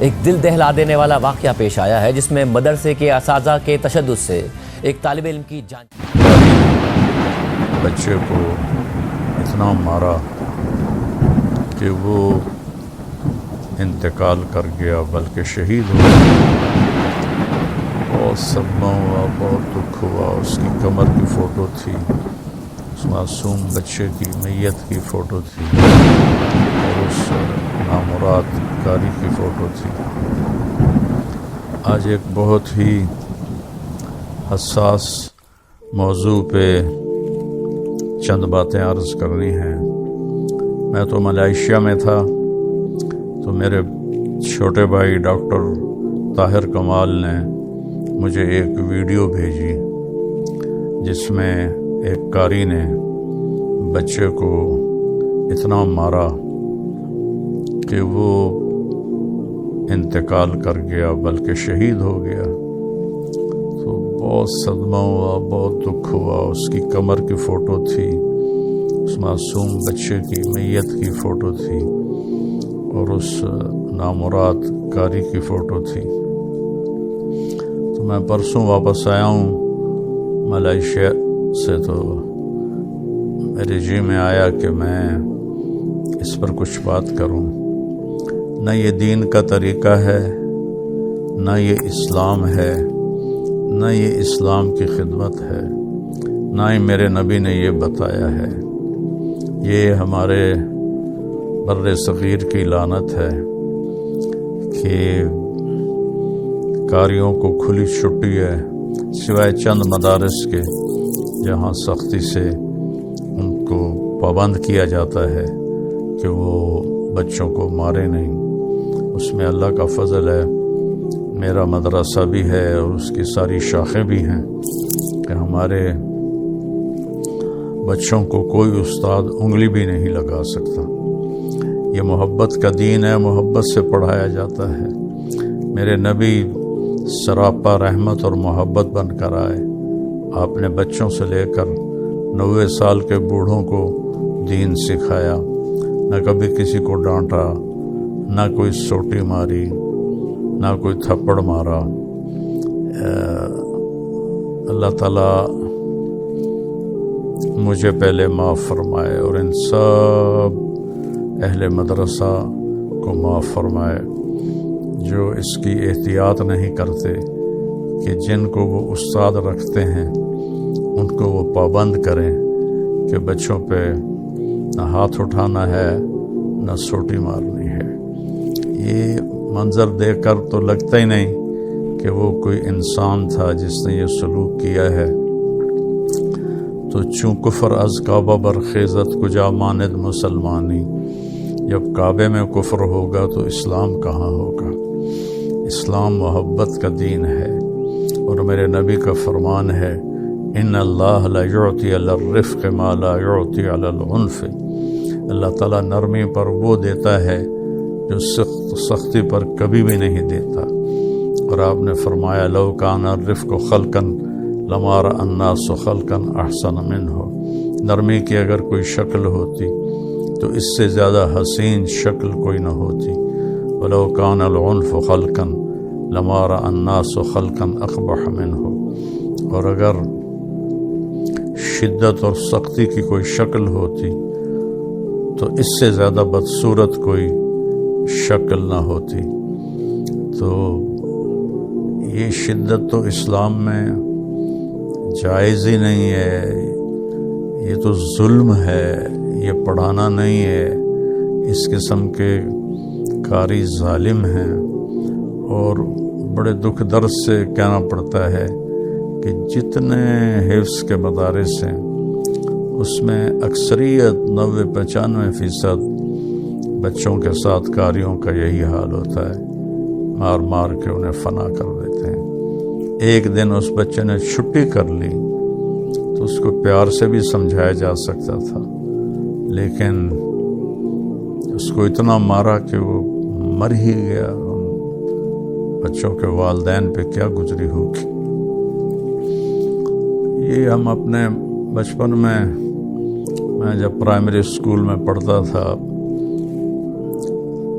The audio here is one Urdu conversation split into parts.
ایک دل دہلا دینے والا واقعہ پیش آیا ہے جس میں مدرسے کے اساتذہ کے تشدد سے ایک طالب علم کی جان بچے کو اتنا مارا کہ وہ انتقال کر گیا بلکہ شہید ہو گیا۔ بہت صدمہ ہوا، بہت دکھ ہوا۔ اس کی کمر کی فوٹو تھی، اس معصوم بچے کی میت کی فوٹو تھی اور اس نامراد قاری کی فوٹو تھی۔ آج ایک بہت ہی حساس موضوع پہ چند باتیں عرض کرنی ہیں۔ میں تو ملائیشیا میں تھا، تو میرے چھوٹے بھائی ڈاکٹر طاہر کمال نے مجھے ایک ویڈیو بھیجی جس میں ایک قاری نے بچے کو اتنا مارا کہ وہ انتقال کر گیا بلکہ شہید ہو گیا۔ تو بہت صدمہ ہوا، بہت دکھ ہوا۔ اس کی کمر کی فوٹو تھی، اس معصوم بچے کی میت کی فوٹو تھی اور اس نامراد قاری کی فوٹو تھی۔ تو میں پرسوں واپس آیا ہوں ملائیشیا سے، تو میرے جی میں آیا کہ میں اس پر کچھ بات کروں۔ نہ یہ دین کا طریقہ ہے، نہ یہ اسلام ہے، نہ یہ اسلام کی خدمت ہے، نہ ہی میرے نبی نے یہ بتایا ہے۔ یہ ہمارے بر صغیر کی لعنت ہے کہ قاریوں کو کھلی چھٹی ہے سوائے چند مدارس کے جہاں سختی سے ان کو پابند کیا جاتا ہے کہ وہ بچوں کو مارے نہیں۔ اس میں اللہ کا فضل ہے، میرا مدرسہ بھی ہے اور اس کی ساری شاخیں بھی ہیں کہ ہمارے بچوں کو کوئی استاد انگلی بھی نہیں لگا سکتا۔ یہ محبت کا دین ہے، محبت سے پڑھایا جاتا ہے۔ میرے نبی سراپا رحمت اور محبت بن کر آئے۔ آپ نے بچوں سے لے کر 90 سال کے بوڑھوں کو دین سکھایا، نہ کبھی کسی کو ڈانٹا، نہ کوئی سوٹی ماری، نہ کوئی تھپڑ مارا۔ اللہ تعالیٰ مجھے پہلے معاف فرمائے اور ان سب اہل مدرسہ کو معاف فرمائے جو اس کی احتیاط نہیں کرتے کہ جن کو وہ استاد رکھتے ہیں ان کو وہ پابند کریں کہ بچوں پہ نہ ہاتھ اٹھانا ہے نہ سوٹی مارنی ہے۔ یہ منظر دیکھ کر تو لگتا ہی نہیں کہ وہ کوئی انسان تھا جس نے یہ سلوک کیا ہے۔ تو چوں کفر از کعبہ برخیزت کجا ماند مسلمانی، جب کعبے میں کفر ہوگا تو اسلام کہاں ہوگا؟ اسلام محبت کا دین ہے اور میرے نبی کا فرمان ہے ان اللہ لا یعطی علی الرفق ما لا یعطی علی العنف۔ اللہ تعالیٰ نرمی پر وہ دیتا ہے جو سختی پر کبھی بھی نہیں دیتا۔ اور آپ نے فرمایا لو کان الرفق خلقا لما رأى الناس خلقا احسن منہ۔ نرمی کی اگر کوئی شکل ہوتی تو اس سے زیادہ حسین شکل کوئی نہ ہوتی۔ ولو کان العنف خلقا لما رأى الناس خلقا اقبح منہ۔ اور اگر شدت اور سختی کی کوئی شکل ہوتی تو اس سے زیادہ بدصورت کوئی شکل نہ ہوتی۔ تو یہ شدت تو اسلام میں جائز ہی نہیں ہے، یہ تو ظلم ہے، یہ پڑھانا نہیں ہے۔ اس قسم کے قاری ظالم ہیں اور بڑے دکھ درد سے کہنا پڑتا ہے کہ جتنے حفظ کے مدارس ہیں اس میں اکثریت 90-95% بچوں کے ساتھ قاریوں کا یہی حال ہوتا ہے، مار مار کے انہیں فنا کر دیتے ہیں۔ ایک دن اس بچے نے چھٹی کر لی تو اس کو پیار سے بھی سمجھایا جا سکتا تھا، لیکن اس کو اتنا مارا کہ وہ مر ہی گیا۔ بچوں کے والدین پہ کیا گزری ہوگی۔ یہ ہم اپنے بچپن میں جب پرائمری اسکول میں پڑھتا تھا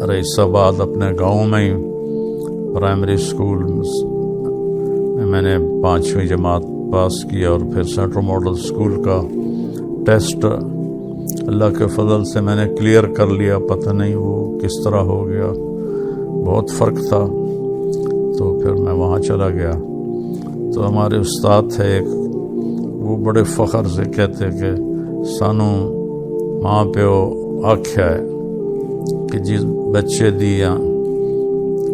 رئیس آباد اپنے گاؤں میں ہی پرائمری اسکول میں میں نے 5ویں جماعت پاس کیا اور پھر سینٹرل ماڈل اسکول کا ٹیسٹ اللہ کے فضل سے میں نے کلیئر کر لیا. پتہ نہیں وہ کس طرح ہو گیا, بہت فرق تھا. تو پھر میں وہاں چلا گیا. تو ہمارے استاد تھے ایک, وہ بڑے فخر سے کہتے کہ سانو ماں پیو آکھیا ہے کہ جس بچے دیاں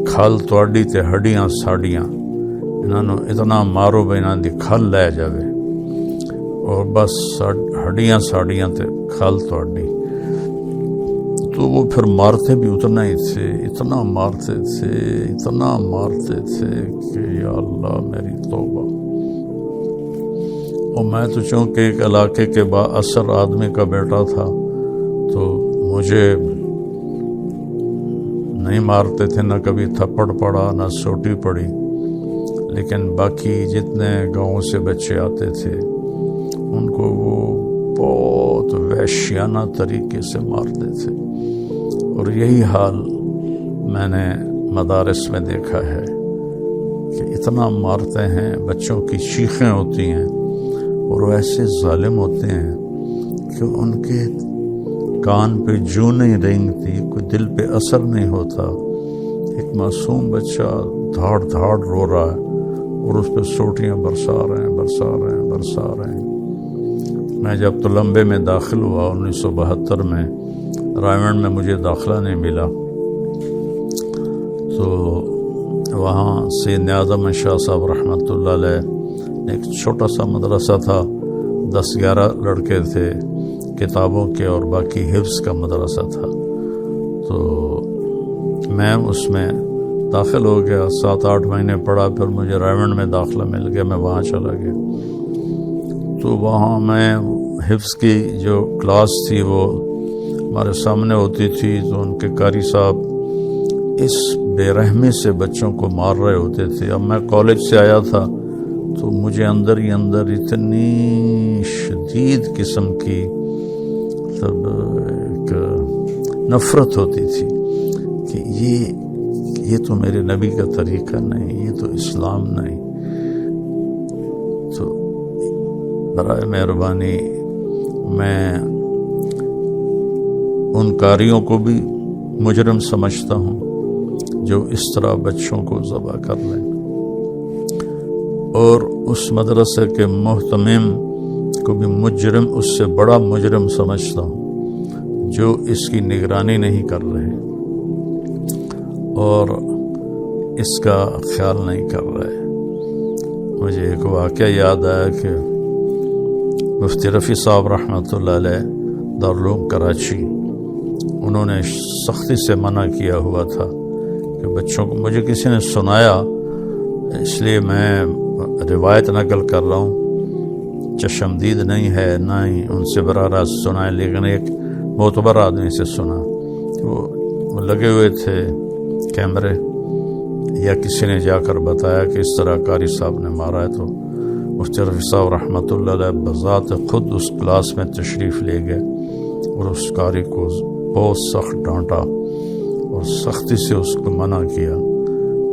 کھل تواڈی تے ہڈیاں ساڈیاں, انہوں اتنا مارو بے انہاں دی کھل لے جاوے, اور بس ہڈیاں ساڑیاں تے کھال تواڈی. تو وہ پھر مارتے بھی اتنا ہی تھے, اتنا مارتے تھے کہ یا اللہ میری توبہ. اور میں تو چونکہ ایک علاقے کے با اثر آدمی کا بیٹا تھا تو مجھے نہیں مارتے تھے, نہ کبھی تھپڑ پڑا نہ سوٹی پڑی. لیکن باقی جتنے گاؤں سے بچے آتے تھے ان کو وہ بہت وحشیانہ طریقے سے مارتے تھے. اور یہی حال میں نے مدارس میں دیکھا ہے کہ اتنا مارتے ہیں, بچوں کی چیخیں ہوتی ہیں اور وہ ایسے ظالم ہوتے ہیں کہ ان کے کان پہ جو نہیں رینگتی, کوئی دل پہ اثر نہیں ہوتا. ایک معصوم بچہ دھاڑ دھاڑ رو رہا ہے اور اس پہ سوٹیاں برسا رہے ہیں. میں جب تلمبے میں داخل ہوا 1972 میں, رائمنڈ میں مجھے داخلہ نہیں ملا, تو وہاں سید نیاز احمد شاہ صاحب رحمۃ اللہ علیہ ایک چھوٹا سا مدرسہ تھا, 10-11 لڑکے تھے کتابوں کے, اور باقی حفظ کا مدرسہ تھا. تو میں اس میں داخل ہو گیا, 7-8 مہینے پڑھا, پھر مجھے رائمنڈ میں داخلہ مل گیا, میں وہاں چلا گیا. تو وہاں میں حفظ کی جو کلاس تھی وہ ہمارے سامنے ہوتی تھی, تو ان کے قاری صاحب اس بے رحمی سے بچوں کو مار رہے ہوتے تھے. اب میں کالج سے آیا تھا تو مجھے اندر ہی اندر اتنی شدید قسم کی ایک نفرت ہوتی تھی کہ یہ تو میرے نبی کا طریقہ نہیں, یہ تو اسلام نہیں. تو برائے مہربانی میں ان قاریوں کو بھی مجرم سمجھتا ہوں جو اس طرح بچوں کو ذبح کر لیں, اور اس مدرسے کے محتمم کو بھی مجرم, اس سے بڑا مجرم سمجھتا ہوں جو اس کی نگرانی نہیں کر رہے اور اس کا خیال نہیں کر رہے. مجھے ایک واقعہ یاد آیا کہ مفتی رفیع صاحب رحمۃ اللہ علیہ دارالعلوم کراچی, انہوں نے سختی سے منع کیا ہوا تھا کہ بچوں کو, مجھے کسی نے سنایا اس لیے میں روایت نقل کر رہا ہوں, چشمدید نہیں ہے نہ ہی ان سے براہ راست سنا ہے, لیکن ایک معتبر آدمی سے سنا. وہ لگے ہوئے تھے کیمرے, یا کسی نے جا کر بتایا کہ اس طرح قاری صاحب نے مارا ہے. تو مفتی رفیع صاحب رحمۃ اللہ علیہ بذات خود اس کلاس میں تشریف لے گئے اور اس قاری کو بہت سخت ڈانٹا اور سختی سے اس کو منع کیا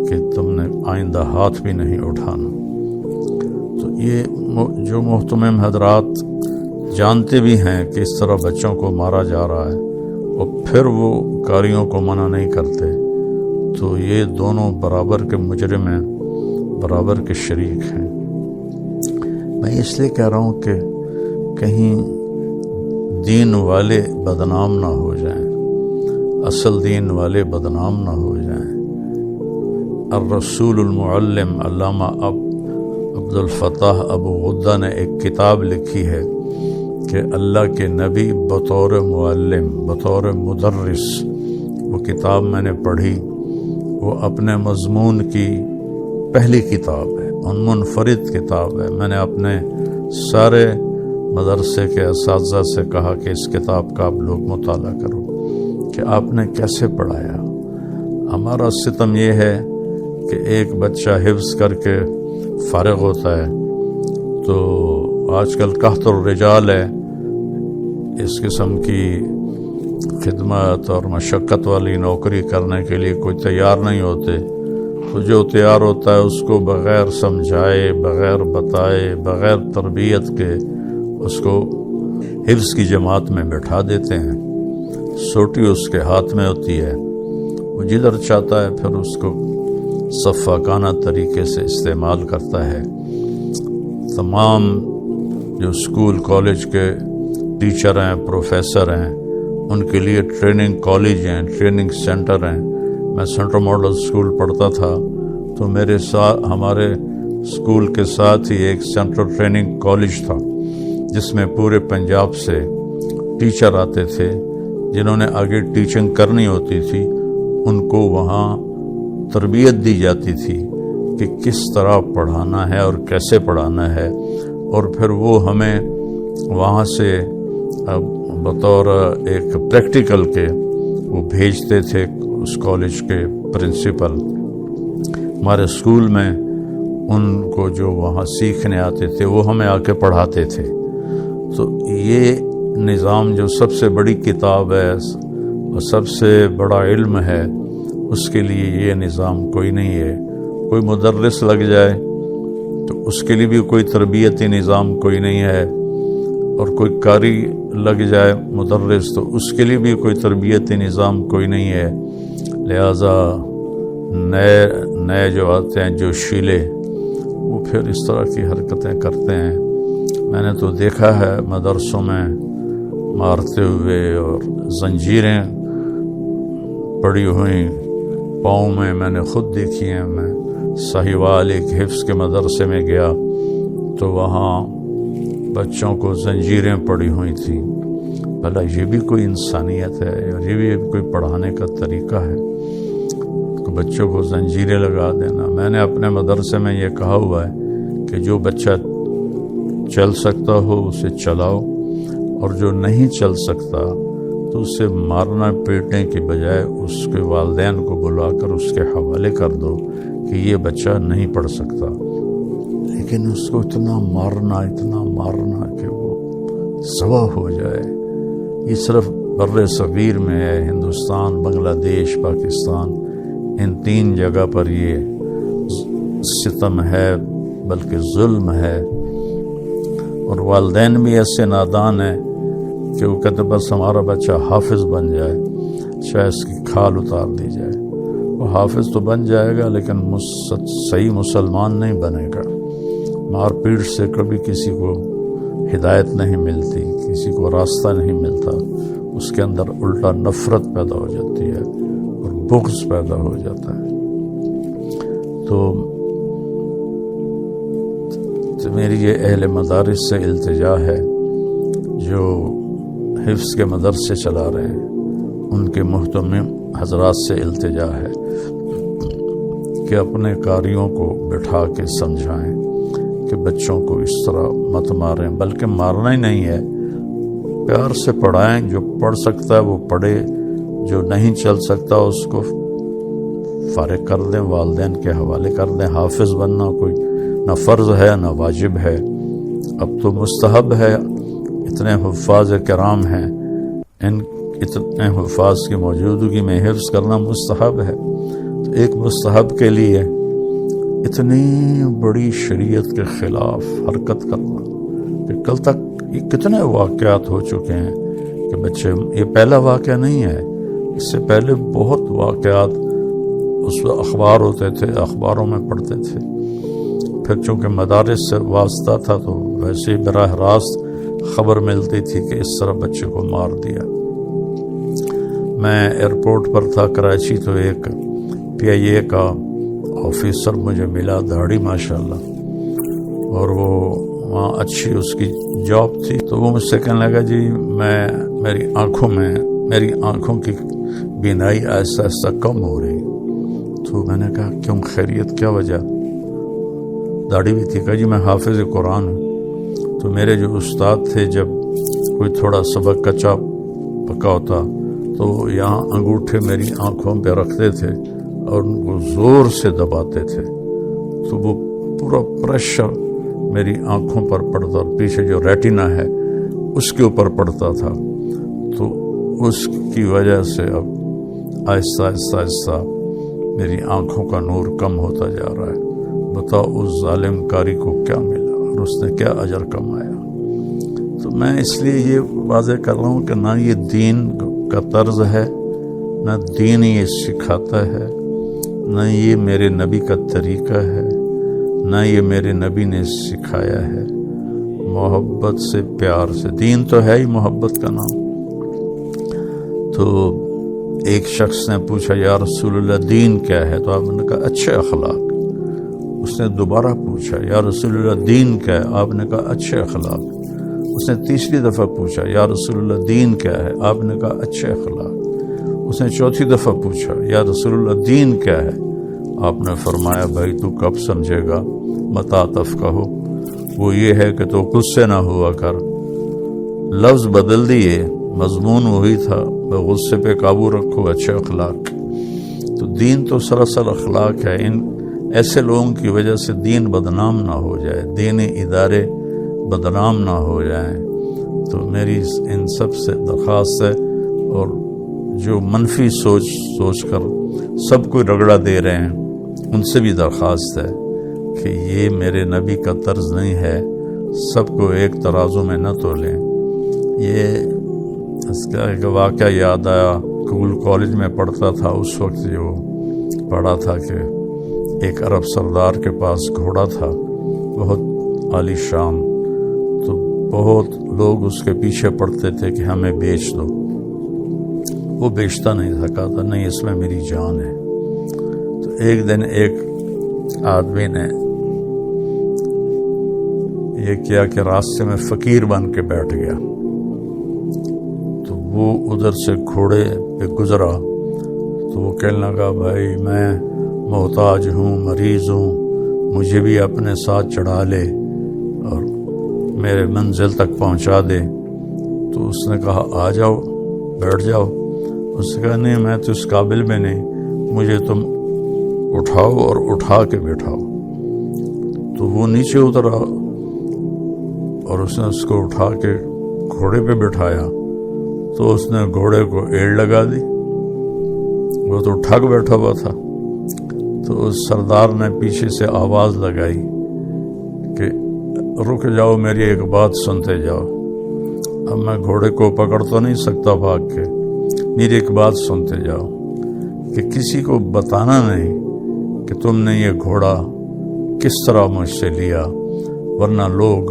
کہ تم نے آئندہ ہاتھ بھی نہیں اٹھانا. تو یہ جو محتمم حضرات جانتے بھی ہیں کہ اس طرح بچوں کو مارا جا رہا ہے اور پھر وہ قاریوں کو منع نہیں کرتے, تو یہ دونوں برابر کے مجرم ہیں, برابر کے شریک ہیں. میں اس لیے کہہ رہا ہوں کہ کہیں دین والے بدنام نہ ہو جائیں, اصل دین والے بدنام نہ ہو جائیں. الرسول المعلم علامہ عبد الفتاح ابو غدہ نے ایک کتاب لکھی ہے کہ اللہ کے نبی بطور معلم, بطور مدرس. وہ کتاب میں نے پڑھی, وہ اپنے مضمون کی پہلی کتاب ہے, منفرد کتاب ہے. میں نے اپنے سارے مدرسے کے اساتذہ سے کہا کہ اس کتاب کا آپ لوگ مطالعہ کرو کہ آپ نے کیسے پڑھایا. ہمارا ستم یہ ہے کہ ایک بچہ حفظ کر کے فارغ ہوتا ہے, تو آج کل قحط الرجال ہے, اس قسم کی خدمت اور مشقت والی نوکری کرنے کے لیے کوئی تیار نہیں ہوتے, جو تیار ہوتا ہے اس کو بغیر سمجھائے، بغیر بتائے، بغیر تربیت کے اس کو حفظ کی جماعت میں بٹھا دیتے ہیں. سوٹی اس کے ہاتھ میں ہوتی ہے، وہ جدھر چاہتا ہے پھر اس کو سفاکانہ طریقے سے استعمال کرتا ہے. تمام جو اسکول کالج کے ٹیچر ہیں، پروفیسر ہیں، ان کے لیے ٹریننگ کالج ہیں، ٹریننگ سینٹر ہیں. میں سینٹرل ماڈل اسکول پڑھتا تھا تو میرے ساتھ ہمارے اسکول کے ساتھ ہی ایک سینٹرل ٹریننگ کالج تھا جس میں پورے پنجاب سے ٹیچر آتے تھے جنہوں نے آگے ٹیچنگ کرنی ہوتی تھی. ان کو وہاں تربیت دی جاتی تھی کہ کس طرح پڑھانا ہے اور کیسے پڑھانا ہے، اور پھر وہ ہمیں وہاں سے بطور ایک پریکٹیکل کے وہ بھیجتے تھے. اس کالج کے پرنسپل ہمارے اسکول میں ان کو جو وہاں سیکھنے آتے تھے وہ ہمیں آ کے پڑھاتے تھے. تو یہ نظام جو سب سے بڑی کتاب ہے اور سب سے بڑا علم ہے، اس کے لیے یہ نظام کوئی نہیں ہے. کوئی مدرس لگ جائے تو اس کے لیے بھی کوئی تربیتی نظام کوئی نہیں ہے، اور کوئی قاری لگ جائے مدرس تو اس کے لیے بھی کوئی تربیتی نظام کوئی نہیں ہے. لہذا نئے جو آتے ہیں جو شیلے، وہ پھر اس طرح کی حرکتیں کرتے ہیں. میں نے تو دیکھا ہے مدرسوں میں مارتے ہوئے اور زنجیریں پڑی ہوئی پاؤں میں نے خود دیکھی ہیں. میں ساہیوال ایک حفظ کے مدرسے میں گیا تو وہاں بچوں کو زنجیریں پڑی ہوئی تھیں. بھلا یہ بھی کوئی انسانیت ہے اور یہ بھی کوئی پڑھانے کا طریقہ ہے کہ بچوں کو زنجیریں لگا دینا؟ میں نے اپنے مدرسے میں یہ کہا ہوا ہے کہ جو بچہ چل سکتا ہو اسے چلاؤ، اور جو نہیں چل سکتا تو اسے مارنا پیٹنے کی بجائے اس کے والدین کو بلا کر اس کے حوالے کر دو کہ یہ بچہ نہیں پڑھ سکتا. لیکن اس کو اتنا مارنا کہ وہ ذبح ہو جائے. یہ صرف بر صغیر میں ہے. ہندوستان، بنگلہ دیش، پاکستان، ان 3 جگہ پر یہ ستم ہے، بلکہ ظلم ہے. اور والدین بھی ایسے نادان ہیں کہ وہ کہتے بس ہمارا بچہ حافظ بن جائے، چاہے اس کی کھال اتار دی جائے. وہ حافظ تو بن جائے گا لیکن صحیح مسلمان نہیں بنے گا. مار پیٹ سے کبھی کسی کو ہدایت نہیں ملتی، کسی کو راستہ نہیں ملتا. اس کے اندر الٹا نفرت پیدا ہو جاتی ہے اور بغض پیدا ہو جاتا ہے. تو میری یہ اہل مدارس سے التجا ہے جو حفظ کے مدرسے چلا رہے ہیں، ان کے محتمم حضرات سے التجا ہے کہ اپنے قاریوں کو بٹھا کے سمجھائیں کہ بچوں کو اس طرح مت ماریں، بلکہ مارنا ہی نہیں ہے، پیار سے پڑھائیں. جو پڑھ سکتا ہے وہ پڑھے، جو نہیں چل سکتا اس کو فارغ کر دیں، والدین کے حوالے کر دیں. حافظ بننا کوئی نہ فرض ہے نہ واجب ہے، اب تو مستحب ہے. اتنے حفاظ کرام ہیں، اتنے حفاظ کی موجودگی میں حفظ کرنا مستحب ہے. تو ایک مستحب کے لیے اتنی بڑی شریعت کے خلاف حرکت کرنا کہ کل تک یہ کتنے واقعات ہو چکے ہیں کہ بچے، یہ پہلا واقعہ نہیں ہے، اس سے پہلے بہت واقعات اس وقت اخبار ہوتے تھے، اخباروں میں پڑھتے تھے. پھر چونکہ مدارس سے واسطہ تھا تو ویسے ہی براہ راست خبر ملتی تھی کہ اس طرح بچے کو مار دیا. میں ایئرپورٹ پر تھا کراچی، تو ایک PIA کا آفیسر مجھے ملا، داڑھی ماشاءاللہ، اور وہ وہاں اچھی اس کی جاب تھی. تو وہ مجھ سے کہنے لگا جی میری آنکھوں کی بینائی آہستہ آہستہ کم ہو رہی. تو میں نے کہا کیوں، خیریت، کیا وجہ؟ داڑھی بھی تھی. کہا جی میں حافظ قرآن ہوں. تو میرے جو استاد تھے جب کوئی تھوڑا سبق کچا پکا ہوتا تو یہاں انگوٹھے میری آنکھوں پہ رکھتے تھے اور ان کو زور سے دباتے تھے، تو وہ پورا پریشر میری آنکھوں پر پڑتا اور پیچھے جو ریٹینا ہے اس کے اوپر پڑتا تھا. تو اس کی وجہ سے اب آہستہ آہستہ میری آنکھوں کا نور کم ہوتا جا رہا ہے، بتاؤ اس ظالم کاری کو کیا ملا اور اس نے کیا اجر کمایا۔ تو میں اس لیے یہ واضح کر رہا ہوں کہ نہ یہ دین کا طرز ہے، نہ دین یہ سکھاتا ہے، نہ یہ میرے نبی کا طریقہ ہے، نہ یہ میرے نبی نے سکھایا ہے۔ محبت سے، پیار سے، دین تو ہے ہی محبت کا نام۔ تو ایک شخص نے پوچھا یا رسول اللہ دین کیا ہے؟ تو آپ نے کہا اچھے اخلاق۔ اس نے دوبارہ پوچھا یا رسول اللہ دین کیا ہے؟ آپ نے کہا اچھے اخلاق۔ اس نے تیسری دفعہ پوچھا یا رسول اللہ دین کیا ہے؟ آپ نے کہا اچھے اخلاق۔ اس نے چوتھی دفعہ پوچھا یا رسول اللہ دین کیا ہے؟ آپ نے فرمایا بھائی تو کب سمجھے گا، متا تفقہو، وہ یہ ہے کہ تو غصے نہ ہوا کر۔ لفظ بدل دیے، مضمون وہی تھا، غصے پہ قابو رکھو، اچھے اخلاق۔ تو دین تو سراسر اخلاق ہے۔ ان ایسے لوگوں کی وجہ سے دین بدنام نہ ہو جائے، دینی ادارے بدنام نہ ہو جائیں۔ تو میری ان سب سے درخواست ہے، اور جو منفی سوچ کر سب کو رگڑا دے رہے ہیں ان سے بھی درخواست ہے کہ یہ میرے نبی کا طرز نہیں ہے، سب کو ایک ترازو میں نہ تولیں۔ یہ اس کا ایک واقعہ یاد آیا، کالج میں پڑھتا تھا اس وقت، جو پڑھا تھا کہ ایک عرب سردار کے پاس گھوڑا تھا بہت عالی شان، تو بہت لوگ اس کے پیچھے پڑتے تھے کہ ہمیں بیچ دو۔ وہ بیچتا نہیں تھا، کہا تھا نہیں اس میں میری جان ہے۔ تو ایک دن ایک آدمی نے یہ کیا کہ راستے میں فقیر بن کے بیٹھ گیا، تو وہ ادھر سے گھوڑے پہ گزرا تو وہ کہنے لگا بھائی میں محتاج ہوں، مریض ہوں، مجھے بھی اپنے ساتھ چڑھا لے اور میرے منزل تک پہنچا دے۔ تو اس نے کہا آ جاؤ، بیٹھ جاؤ۔ اس نے کہا نہیں میں تو اس قابل میں نہیں، مجھے تم اٹھاؤ اور اٹھا کے بیٹھاؤ۔ تو وہ نیچے اترا اور اس نے اس کو اٹھا کے گھوڑے پہ بٹھایا، تو اس نے گھوڑے کو ایڑ لگا دی، وہ تو ٹھگ بیٹھا ہوا تھا۔ تو اس سردار نے پیچھے سے آواز لگائی کہ رک جاؤ، میری ایک بات سنتے جاؤ۔ اب میں گھوڑے کو پکڑ تو نہیں سکتا بھاگ کے، میری ایک بات سنتے جاؤ کہ کسی کو بتانا نہیں کہ تم نے یہ گھوڑا کس طرح مجھ سے لیا، ورنہ لوگ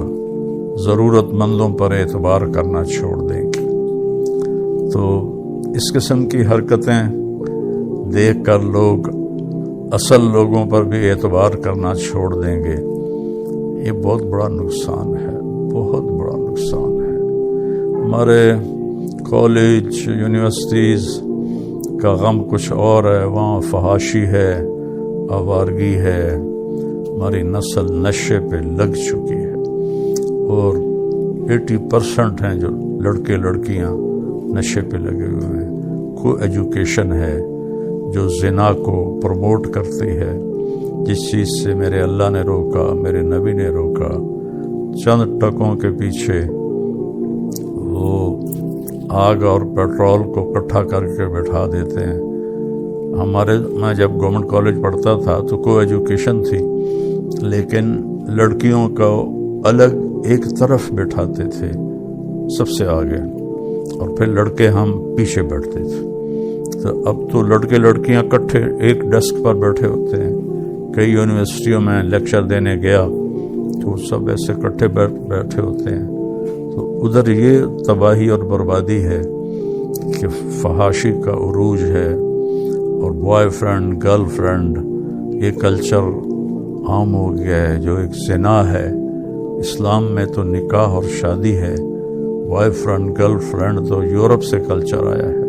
ضرورت مندوں پر اعتبار کرنا چھوڑ دیں گے۔ تو اس قسم کی حرکتیں دیکھ کر لوگ اصل لوگوں پر بھی اعتبار کرنا چھوڑ دیں گے۔ یہ بہت بڑا نقصان ہے، بہت بڑا نقصان ہے۔ ہمارے کالج، یونیورسٹیز کا غم کچھ اور ہے، وہاں فحاشی ہے، آوارگی ہے، ہماری نسل نشے پہ لگ چکی ہے، اور 80% ہیں جو لڑکے لڑکیاں نشے پہ لگے ہوئے ہیں۔ کو ایجوکیشن ہے جو زنا کو پروموٹ کرتی ہے، جس چیز سے میرے اللہ نے روکا، میرے نبی نے روکا۔ چند ٹکوں کے پیچھے وہ آگ اور پیٹرول کو اکٹھا کر کے بٹھا دیتے ہیں۔ میں جب گورنمنٹ کالج پڑھتا تھا تو کو ایجوکیشن تھی، لیکن لڑکیوں کو الگ ایک طرف بٹھاتے تھے سب سے آگے، اور پھر لڑکے ہم پیچھے بیٹھتے تھے۔ تو اب تو لڑکے لڑکیاں اکٹھے ایک ڈیسک پر بیٹھے ہوتے ہیں۔ کئی یونیورسٹیوں میں لیکچر دینے گیا تو سب ایسے اکٹھے بیٹھے ہوتے ہیں۔ تو ادھر یہ تباہی اور بربادی ہے کہ فحاشی کا عروج ہے، اور بوائے فرینڈ گرل فرینڈ یہ کلچر عام ہو گیا ہے، جو ایک زنا ہے۔ اسلام میں تو نکاح اور شادی ہے، بوائے فرینڈ گرل فرینڈ تو یورپ سے کلچر آیا ہے۔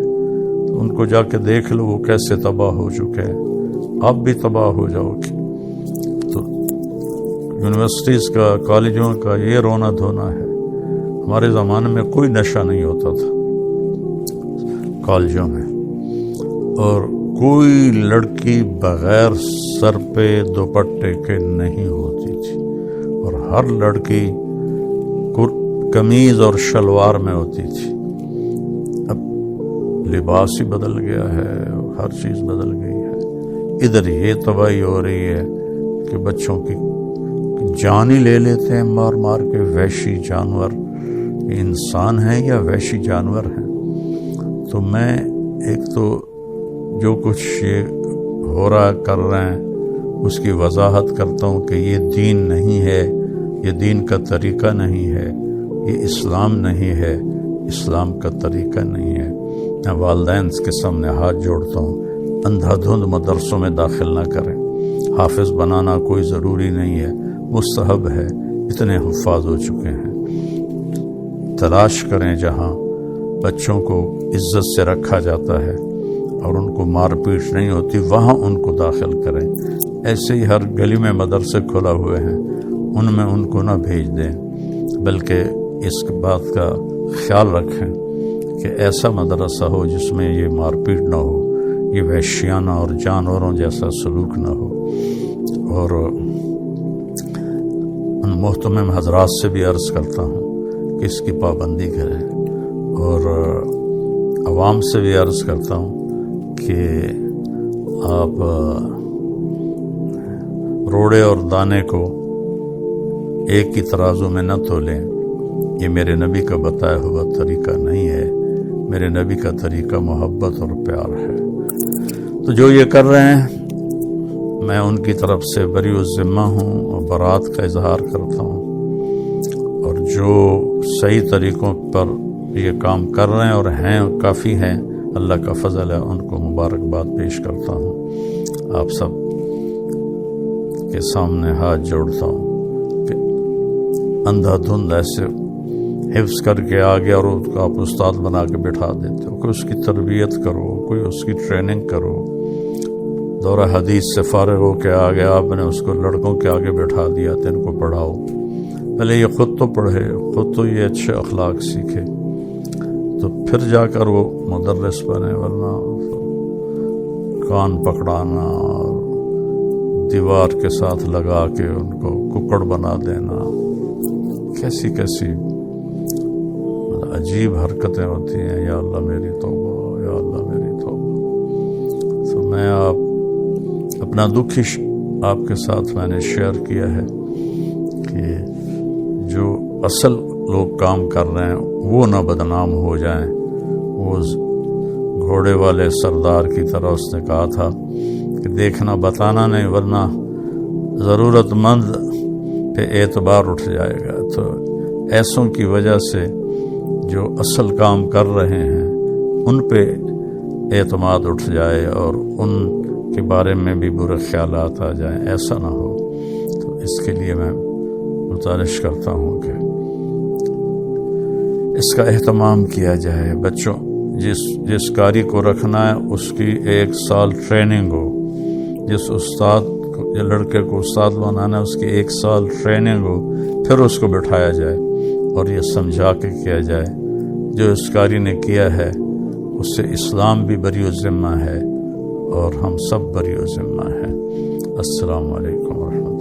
تو ان کو جا کے دیکھ لو وہ کیسے تباہ ہو چکے ہیں، آپ بھی تباہ ہو جاؤ گے۔ تو یونیورسٹیز کا، کالجوں کا یہ رونا دھونا ہے۔ ہمارے زمانے میں کوئی نشہ نہیں ہوتا تھا کالجوں میں، اور کوئی لڑکی بغیر سر پہ دوپٹے کے نہیں ہوتی تھی، اور ہر لڑکی قمیض اور شلوار میں ہوتی تھی۔ اب لباس ہی بدل گیا ہے، ہر چیز بدل گئی ہے۔ ادھر یہ تباہی ہو رہی ہے کہ بچوں کی جان ہی لے لیتے ہیں مار مار کے. وحشی جانور یہ انسان ہیں یا وحشی جانور ہیں؟ تو میں ایک تو جو کچھ یہ ہو رہا کر رہے ہیں اس کی وضاحت کرتا ہوں کہ یہ دین نہیں ہے، یہ دین کا طریقہ نہیں ہے، یہ اسلام نہیں ہے، اسلام کا طریقہ نہیں ہے. میں والدین کے سامنے ہاتھ جوڑتا ہوں، اندھا دھند مدرسوں میں داخل نہ کریں. حافظ بنانا کوئی ضروری نہیں ہے، مستحب ہے. اتنے حفاظ ہو چکے ہیں. تلاش کریں جہاں بچوں کو عزت سے رکھا جاتا ہے اور ان کو مار پیٹ نہیں ہوتی، وہاں ان کو داخل کریں. ایسے ہی ہر گلی میں مدرسے کھلا ہوئے ہیں، ان میں ان کو نہ بھیج دیں، بلکہ اس بات کا خیال رکھیں کہ ایسا مدرسہ ہو جس میں یہ مار پیٹ نہ ہو، یہ وحشیانہ اور جانوروں جیسا سلوک نہ ہو. اور ان محتمم حضرات سے بھی عرض کرتا ہوں کہ اس کی پابندی کریں، اور عوام سے بھی عرض کرتا ہوں کہ آپ روڑے اور دانے کو ایک ہی ترازو میں نہ تولیں. یہ میرے نبی کا بتایا ہوا طریقہ نہیں ہے. میرے نبی کا طریقہ محبت اور پیار ہے. تو جو یہ کر رہے ہیں میں ان کی طرف سے بری الذمہ ہوں اور برات کا اظہار کرتا ہوں، اور جو صحیح طریقوں پر یہ کام کر رہے ہیں اور ہیں کافی ہیں، اللہ کا فضل ہے، ان کو مبارکباد پیش کرتا ہوں. آپ سب کے سامنے ہاتھ جوڑتا ہوں کہ اندھا دھند ایسے حفظ کر کے آگے اور اس کو آپ استاد بنا کے بٹھا دیتے ہو. کوئی اس کی تربیت کرو، کوئی اس کی ٹریننگ کرو. دورہ حدیث سے فارغ ہو کے آگے آپ نے اس کو لڑکوں کے آگے بٹھا دیا تو ان کو پڑھاؤ. پہلے یہ خود تو پڑھے، خود تو یہ اچھے اخلاق سیکھے، تو پھر جا کر وہ مدرس بنے. ورنہ کان پکڑانا اور دیوار کے ساتھ لگا کے ان کو ککڑ بنا دینا، کیسی کیسی عجیب حرکتیں ہوتی ہیں. یا اللہ میری توبہ، یا اللہ میری توبہ. تو میں اپنا دکھ ہی آپ کے ساتھ میں نے شیئر کیا ہے کہ جو اصل لوگ کام کر رہے ہیں وہ نہ بدنام ہو جائیں. وہ گھوڑے والے سردار کی طرح اس نے کہا تھا کہ دیکھنا بتانا نہیں، ورنہ ضرورت مند پہ اعتبار اٹھ جائے گا. تو ایسوں کی وجہ سے جو اصل کام کر رہے ہیں ان پہ اعتماد اٹھ جائے اور ان کے بارے میں بھی برے خیالات آ جائیں، ایسا نہ ہو. تو اس کے لیے میں گزارش کرتا ہوں کہ اس کا اہتمام کیا جائے. بچوں جس قاری کو رکھنا ہے اس کی 1 سال ٹریننگ ہو. جس استاد کو، لڑکے کو استاد بنانا ہے اس کی 1 سال ٹریننگ ہو، پھر اس کو بٹھایا جائے اور یہ سمجھا کے کیا جائے جو اس قاری نے کیا ہے اس سے اسلام بھی بری الذمہ ہے اور ہم سب بری الذمہ ہیں. السلام علیکم ورحمۃ اللہ.